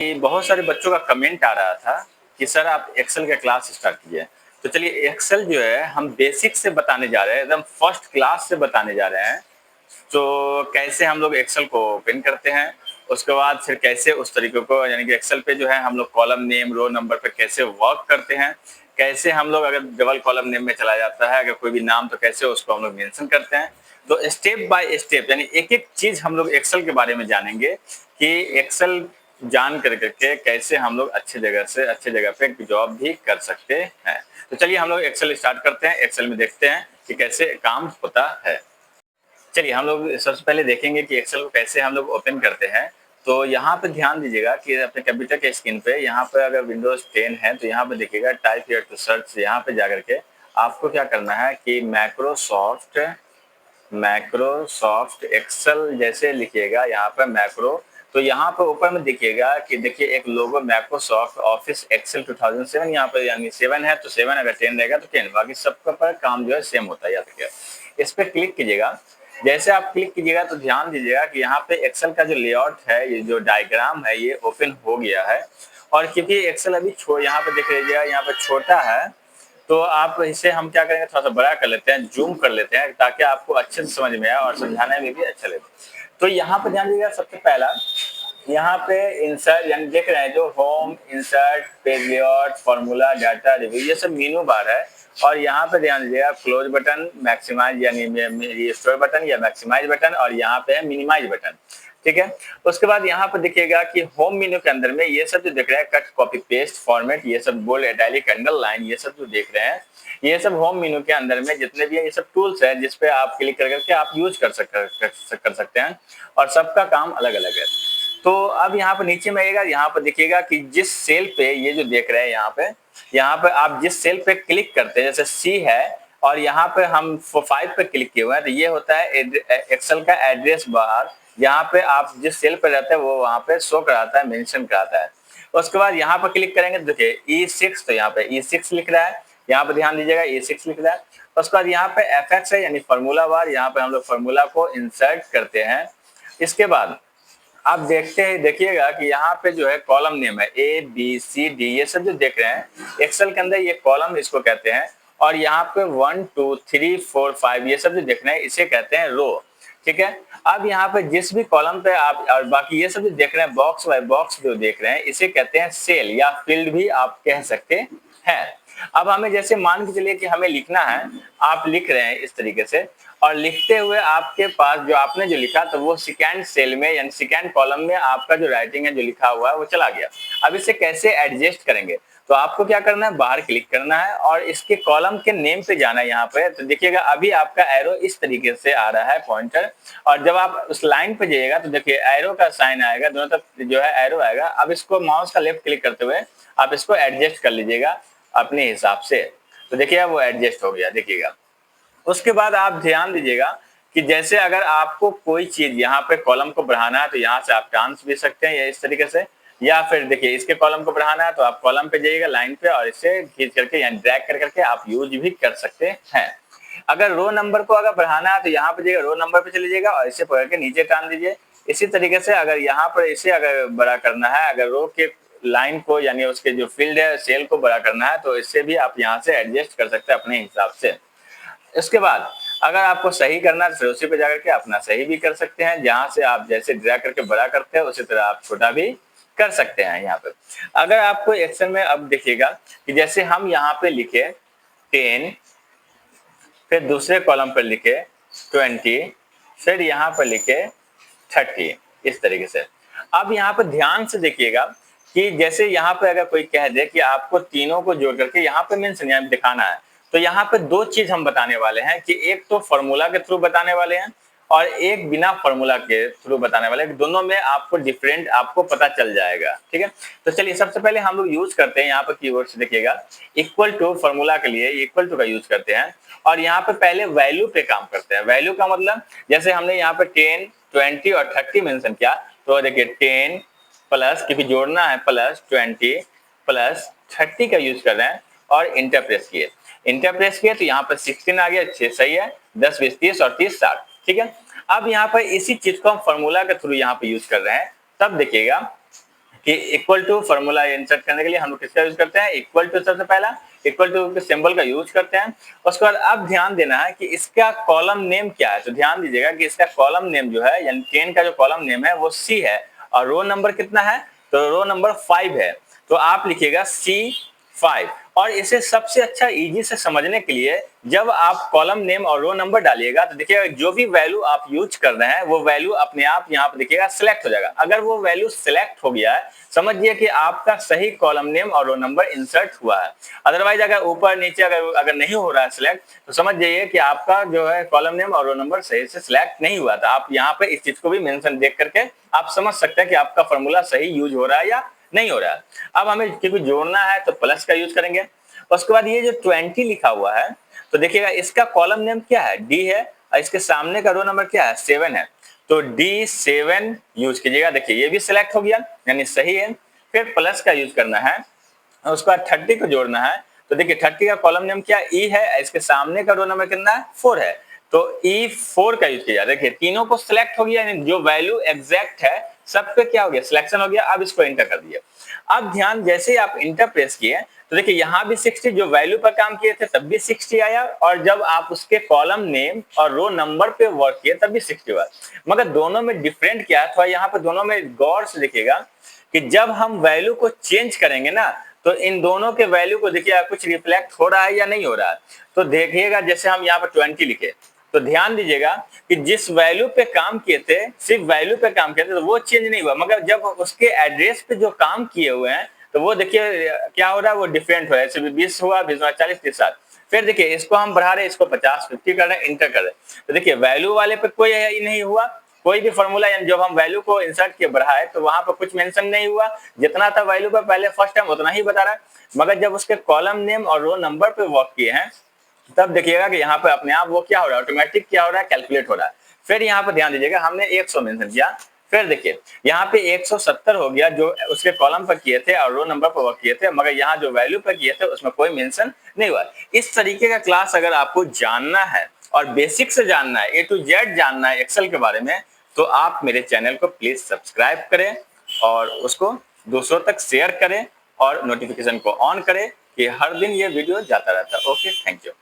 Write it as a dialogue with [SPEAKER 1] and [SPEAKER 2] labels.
[SPEAKER 1] कि बहुत सारे बच्चों का कमेंट आ रहा था कि सर आप एक्सेल का क्लास स्टार्ट कीजिए। तो चलिए एक्सेल जो है हम बेसिक से बताने जा रहे हैं, एकदम फर्स्ट क्लास से बताने जा रहे हैं। तो कैसे हम लोग एक्सेल को ओपन करते हैं, उसके बाद फिर कैसे उस तरीके को यानी कि एक्सेल पे जो है हम लोग कॉलम नेम रो नंबर पे कैसे वर्क करते हैं, कैसे हम लोग अगर डबल कॉलम नेम में चला जाता है अगर कोई भी नाम तो कैसे उसको हम लोग मेंशन करते हैं। तो स्टेप बाय स्टेप यानी एक एक चीज हम लोग एक्सेल के बारे में जानेंगे कि एक्सेल जान कर करके कैसे हम लोग अच्छे जगह से अच्छे जगह पे जॉब भी कर सकते हैं। तो चलिए हम लोग एक्सेल स्टार्ट करते हैं, एक्सेल में देखते हैं कि कैसे काम होता है। चलिए हम लोग सबसे पहले देखेंगे कि एक्सेल को कैसे हम लोग ओपन करते हैं। तो यहाँ पे ध्यान दीजिएगा कि अपने कंप्यूटर के स्क्रीन पे यहाँ पे अगर विंडोज 10 है तो यहाँ पे देखिएगा टाइप हियर टू सर्च, यहाँ पे जाकर के आपको क्या करना है कि मैक्रोसॉफ्ट एक्सेल जैसे लिखिएगा यहाँ पे मैक्रो। तो यहाँ पे ऊपर में देखिएगा कि देखिए एक लोगो मैक्रोसॉफ्ट ऑफिस एक्सेल 2007 यहाँ पे यानी 7 है तो 7, अगर 10 रहेगा तो 10, बाकी सबका पर काम जो है सेम होता है। याद रखिए, इस पर क्लिक कीजिएगा। जैसे आप क्लिक कीजिएगा तो ध्यान दीजिएगा कि यहाँ पे एक्सेल का जो लेआउट है, ये जो डायग्राम है ये ओपन हो गया है। और क्योंकि एक्सेल अभी यहाँ पे देख लीजिएगा यहाँ पे छोटा है, तो आप इसे हम क्या करेंगे थोड़ा सा बड़ा कर लेते हैं, जूम कर लेते हैं ताकि आपको अच्छे से समझ में आए और समझाने में भी अच्छा लगे। तो यहाँ पे ध्यान दीजिएगा, सबसे पहला यहाँ पे इंसर्ट यानी देख रहे हैं जो home, insert, page layout, formula, data review, ये सब मेनू बार है। और यहाँ पे ध्यान दीजिएगा क्लोज बटन, मैक्सिमाइज यानी स्टोर बटन या मैक्सिमाइज बटन, और यहाँ पे है मिनिमाइज बटन। ठीक है, उसके बाद यहाँ पर देखिएगा कि होम मेन्यू के अंदर में ये सब जो देख रहे हैं कट, कॉपी, पेस्ट, फॉर्मेट, ये सब बोल्ड, इटैलिक, अंडरलाइन, ये सब जो देख रहे हैं ये सब होम मेन्यू के अंदर में जितने भी है ये सब टूल्स है जिसपे आप क्लिक कर करके आप यूज कर सकते हैं। और सबका काम अलग अलग है। तो अब यहाँ पर नीचे में आएगा, यहाँ पर देखिएगा कि जिस सेल पे ये जो देख रहे हैं यहाँ पे आप जिस सेल पे क्लिक करते हैं, जैसे सी है और यहाँ पे हम 5 पे क्लिक किए हुए हैं, तो ये होता है एक्सेल का एड्रेस बार। यहाँ पे आप जिस सेल पे रहते हैं वो वहाँ पे शो कराता है, मेंशन कराता है। उसके बाद यहाँ पर क्लिक करेंगे तो देखिए E6, तो यहाँ पे E6 लिख रहा है, यहाँ पे ध्यान दीजिएगा E6 लिख रहा है। उसके बाद यहाँ पे FX है यानी फॉर्मूला बार, यहाँ पे हम लोग फॉर्मूला को इंसर्ट करते हैं। इसके बाद आप देखिएगा कि यहाँ पे जो है कॉलम नेम है ABCD, ये सब जो देख रहे हैं एक्सेल के अंदर ये कॉलम इसको कहते हैं। और यहाँ पे 1 2 3 4 5 ये सब जो देख रहे हैं इसे कहते हैं रो। ठीक है, अब यहाँ पे जिस भी कॉलम पे आप, और बाकी ये सब जो देख रहे हैं बॉक्स बाय बॉक्स जो देख रहे हैं इसे कहते हैं सेल या फील्ड भी आप कह सकते हैं। अब हमें जैसे मान के चलिए कि हमें लिखना है, आप लिख रहे हैं इस तरीके से, और लिखते हुए आपके पास जो आपने जो लिखा तो वो सेकेंड सेल में यानी सेकेंड कॉलम में आपका जो राइटिंग है जो लिखा हुआ है वो चला गया। अब इसे कैसे एडजस्ट करेंगे, तो आपको क्या करना है, बाहर क्लिक करना है और इसके कॉलम के नेम पे जाना है। यहाँ पे तो देखिएगा अभी आपका एरो इस तरीके से आ रहा है पॉइंटर, और जब आप उस लाइन पे जाइएगा तो देखिए एरो का साइन आएगा, दोनों तरफ जो है एरो आएगा। अब इसको माउस का लेफ्ट क्लिक करते हुए आप इसको एडजस्ट कर लीजिएगा अपने हिसाब से। तो देखिए वो एडजस्ट हो गया, देखिएगा। उसके बाद आप ध्यान दीजिएगा कि जैसे अगर आपको कोई चीज यहाँ पे कॉलम को बढ़ाना है तो यहाँ से आप टांस भी सकते हैं या इस तरीके से, या फिर देखिए इसके कॉलम को बढ़ाना है तो आप कॉलम पे जाइएगा लाइन पे और इसे खींच करके यानी ड्रैग कर करके आप यूज भी कर सकते हैं। अगर रो नंबर को अगर बढ़ाना है तो यहाँ पे जाइएगा, रो नंबर पे चले जाइएगा और इसे पकड़ के नीचे टान दीजिए। इसी तरीके से अगर यहाँ पर इसे अगर बड़ा करना है, अगर रो के लाइन को यानी उसके जो फील्ड है सेल को बड़ा करना है तो इससे भी आप यहाँ से एडजस्ट कर सकते हैं अपने हिसाब से। इसके बाद अगर आपको सही करना है तो उसी पे जाकर के अपना सही भी कर सकते हैं, जहां से आप जैसे ड्रैग करके बड़ा करते हैं उसी तरह आप छोटा भी कर सकते हैं। यहाँ पे अगर आपको एक्सेल में अब देखिएगा कि जैसे हम यहाँ पे लिखे 10, फिर दूसरे कॉलम पर लिखे 20, फिर यहाँ पर लिखे 30, इस तरीके से। अब यहाँ पर ध्यान से देखिएगा कि जैसे यहाँ पे अगर कोई कह दे कि आपको तीनों को जोड़ करके यहाँ पे मेंशन यहाँ दिखाना है, तो यहाँ पे दो चीज हम बताने वाले हैं कि एक तो फॉर्मूला के थ्रू बताने वाले हैं और एक बिना फॉर्मूला के थ्रू बताने वाले हैं। दोनों में आपको डिफरेंट आपको पता चल जाएगा। ठीक है, तो चलिए सबसे पहले हम लोग यूज करते हैं यहाँ पर कीवर्ड से देखिएगा इक्वल टू, फॉर्मूला के लिए इक्वल टू का यूज करते हैं और यहाँ पे पहले वैल्यू पे काम करते हैं। वैल्यू का मतलब जैसे हमने यहाँ पे 10, 20 और 30 मेंशन किया, तो देखिए 10 प्लस, क्योंकि जोड़ना है, प्लस 20 प्लस 30 का यूज कर रहे हैं और इंटर प्रेस किए। इंटर प्रेस किए तो यहाँ पर 16 आ गया, 6 सही है, 10 20 30 और 30 60। ठीक है, अब यहाँ पर इसी चीज को हम फॉर्मूला के थ्रू यहाँ पे यूज कर रहे हैं। तब देखिएगा कि इक्वल टू फॉर्मूला इंसर्ट करने के लिए हम लोग किसका यूज करते हैं, इक्वल टू, सबसे पहला इक्वल टू के सिंबल का यूज करते हैं। उसके बाद अब ध्यान देना है कि इसका कॉलम नेम क्या है, तो ध्यान दीजिएगा कि इसका कॉलम नेम जो है यानी 10 का जो कॉलम नेम है वो सी है, और रो नंबर कितना है, तो रो नंबर 5 है, तो आप लिखिएगा C5। और इसे सबसे अच्छा इजी से समझने के लिए जब आप कॉलम नेम और रो नंबर डालिएगा तो देखिएगा जो भी वैल्यू आप यूज कर रहे हैं वो वैल्यू अपने आप यहाँ पे देखिएगा सिलेक्ट हो जाएगा। अगर वो वैल्यू सिलेक्ट हो गया है समझिए कि आपका सही कॉलम नेम और रो नंबर इंसर्ट हुआ है। अदरवाइज अगर ऊपर नीचे अगर नहीं हो रहा है सिलेक्ट तो समझ जाइए कि आपका जो है कॉलम नेम और रो नंबर सही से सिलेक्ट नहीं हुआ था। आप यहाँ पे इस चीज को भी मेंशन देख करके आप समझ सकते हैं कि आपका फॉर्मूला सही यूज हो रहा है या नहीं हो रहा है। अब हमें क्योंकि जोड़ना है तो प्लस का यूज करेंगे। उसके बाद ये जो 20 लिखा हुआ है तो देखिएगा इसका कॉलम नेम क्या है, डी है, और इसके सामने का रो नंबर क्या है, 7 है, तो D7 यूज कीजिएगा। देखिए ये भी सिलेक्ट हो गया यानी सही है। फिर प्लस का यूज करना है, उसके बाद 30 को जोड़ना है, तो देखिए 30 का कॉलम नेम क्या ई है, इसके सामने का रो नंबर कितना है, 4 है, तो E4 का यूज किया। देखिए तीनों को सिलेक्ट हो गया, जो वैल्यू एग्जैक्ट है सब पे क्या हो गया, सिलेक्शन हो गया। अब इसको इंटर कर दिए। अब ध्यान, जैसे ही आप इंटर प्रेस किए तो देखिए यहाँ भी 60, जो वैल्यू पर काम किए थे तब भी 60 आया, और जब आप उसके कॉलम नेम और रो नंबर पे वर्क किए तब भी 60 हुआ। मगर दोनों में डिफरेंट क्या है, थोड़ा यहाँ पे दोनों में गौर से देखिएगा कि जब हम वैल्यू को चेंज करेंगे ना तो इन दोनों के वैल्यू को देखिए कुछ रिफ्लेक्ट हो रहा है या नहीं हो रहा है। तो देखिएगा जैसे हम यहाँ पर 20 लिखे तो ध्यान दीजिएगा कि जिस वैल्यू पे काम किए थे, सिर्फ वैल्यू पे काम किए थे तो वो चेंज नहीं हुआ, मगर जब उसके एड्रेस पे जो काम किए हुए हैं तो वो देखिए क्या हो रहा है, वो डिफरेंट हो रहा है। जैसे 20 हुआ, 20 हुआ, 40, 30, 60। फिर देखिए इसको हम बढ़ा रहे हैं, इसको 50, 50 कर रहे हैं, इंटर कर रहे हैं, तो देखिए वैल्यू वाले पे कोई नहीं हुआ, कोई भी फॉर्मूला यानी जब हम वैल्यू को इंसर्ट किए बढ़ाए तो वहां पर कुछ मेंशन नहीं हुआ, जितना था वैल्यू पर पहले फर्स्ट टाइम उतना ही बता रहा है। मगर जब उसके कॉलम नेम और रो नंबर पे वर्क किए हैं तब देखिएगा कि यहाँ पे अपने आप वो क्या हो रहा है, ऑटोमेटिक क्या हो रहा है, कैलकुलेट हो रहा है। फिर यहाँ पे ध्यान दीजिएगा हमने 100 मेंशन किया, फिर देखिए यहाँ पे 170 हो गया जो उसके कॉलम पर किए थे और रो नंबर पर वर्क किए थे, मगर यहाँ जो वैल्यू पर किए थे उसमें कोई मेंशन नहीं हुआ। इस तरीके का क्लास अगर आपको जानना है और बेसिक से जानना है, A to Z जानना है एक्सेल के बारे में, तो आप मेरे चैनल को प्लीज सब्सक्राइब करें और उसको दूसरों तक शेयर करें और नोटिफिकेशन को ऑन करें कि हर दिन ये वीडियो जाता रहता है। Okay, thank you.